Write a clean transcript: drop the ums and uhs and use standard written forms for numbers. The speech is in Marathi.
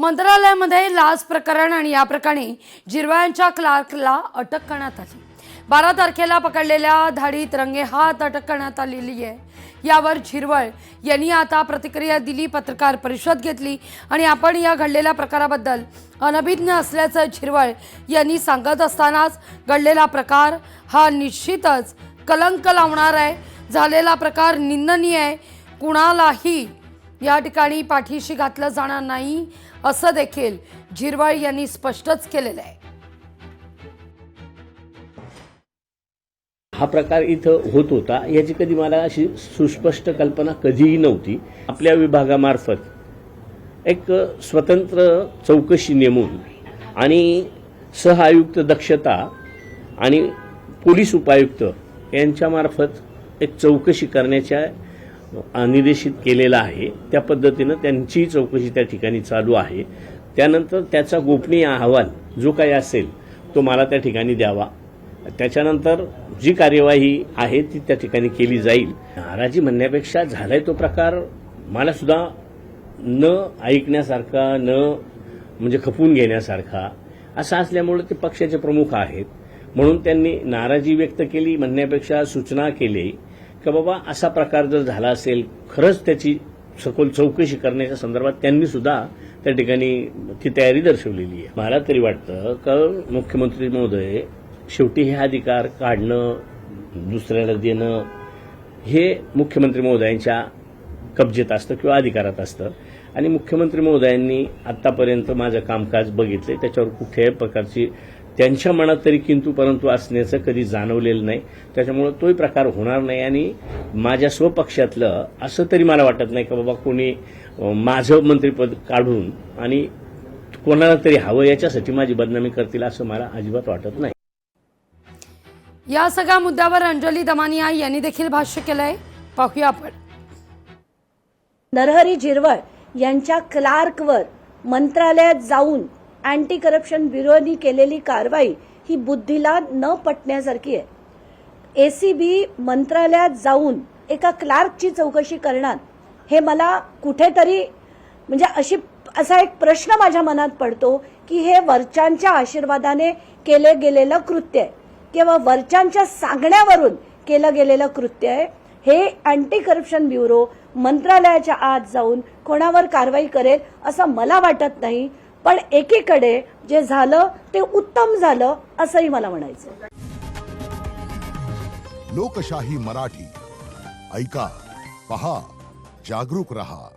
मंत्रालयामध्ये लाच प्रकरण आणि या प्रकरणी झिरवळच्या क्लार्कला अटक करण्यात आली। 12 तारखेला पकडलेल्या धाडीत रंगेहात अटक करण्यात आलेली आहे। यावर झिरवळ यांनी आता प्रतिक्रिया दिली, पत्रकार परिषद घेतली आणि आपण या घडलेल्या प्रकाराबद्दल अनभिज्ञ असल्याचं झिरवळ यांनी सांगत असतानाच घडलेला प्रकार हा निश्चितच कलंक लावणार आहे। झालेला प्रकार निंदनीय आहे, कुणालाही या ठिकाणी पाठीशी घातलं जाणार नाही असं देखील झिरवळ यांनी स्पष्टच केलेलं आहे। हा प्रकार इथं होत होता याची कधी मला अशी सुस्पष्ट कल्पना कधीही नव्हती। आपल्या विभागामार्फत एक स्वतंत्र चौकशी नेमून आणि सहआयुक्त दक्षता आणि पोलीस उपायुक्त यांच्यामार्फत एक चौकशी करण्याच्या निर्देशित केलेला आहे। त्या पद्धतीनं त्यांची चौकशी त्या ठिकाणी चालू आहे। त्यानंतर त्याचा गोपनीय अहवाल जो काही असेल तो मला त्या ठिकाणी द्यावा। त्याच्यानंतर जी कार्यवाही आहे ती त्या ठिकाणी केली जाईल। नाराजी म्हणण्यापेक्षा झालाय तो प्रकार मला सुद्धा न ऐकण्यासारखा, न म्हणजे खपून घेण्यासारखा असा असल्यामुळे ते पक्षाचे प्रमुख आहेत म्हणून त्यांनी नाराजी व्यक्त केली म्हणण्यापेक्षा सूचना केली की बाबा असा प्रकार जर झाला असेल, खरंच त्याची सखोल चौकशी करण्याच्या संदर्भात त्यांनी सुद्धा त्या ठिकाणी ती तयारी दर्शवलेली आहे। मला तरी वाटतं की मुख्यमंत्री महोदय शेवटी हे अधिकार काढणं, दुसऱ्याला देणं हे मुख्यमंत्री महोदयांच्या कब्जेत असतं किंवा अधिकारात असतं आणि मुख्यमंत्री महोदयांनी आतापर्यंत माझं कामकाज बघितले, त्याच्यावर कुठल्याही प्रकारची त्यांच्या मनात तरी किंतु परंतु असण्याचं कधी जाणवलेलं नाही। त्याच्यामुळे तोही प्रकार होणार नाही आणि माझ्या स्वपक्षातलं असं तरी मला वाटत नाही की बाबा कोणी माझं मंत्रिपद काढून आणि कोणाला तरी हवं याच्यासाठी माझी बदनामी करतील असं मला अजिबात वाटत नाही। या सगळ्या मुद्द्यावर अंजली दमानिया यांनी देखील भाष्य केलंय, पाहूया आपण। नरहरी झिरवळ यांच्या क्लार्कवर मंत्रालयात जाऊन अँटी करप्शन ब्युरोनी केलेली कारवाई ही बुद्धीला न पटण्यासारखी आहे। एसीबी मंत्रालयात जाऊन एका क्लार्कची चौकशी करणार हे मला कुठेतरी म्हणजे असा एक प्रश्न माझ्या मनात पडतो की हे वरच्यांच्या आशीर्वादाने केले गेलेलं कृत्य आहे किंवा वरच्यांच्या सांगण्यावरून केलं गेलेलं कृत्य आहे। हे अँटी करप्शन ब्युरो मंत्रालयाच्या आत जाऊन कोणावर कारवाई करेल असं मला वाटत नाही, पण एकीकडे जे झालं ते उत्तम झालं असंही मला म्हणायचं। लोकशाही मराठी ऐका, पहा, जागरूक रहा।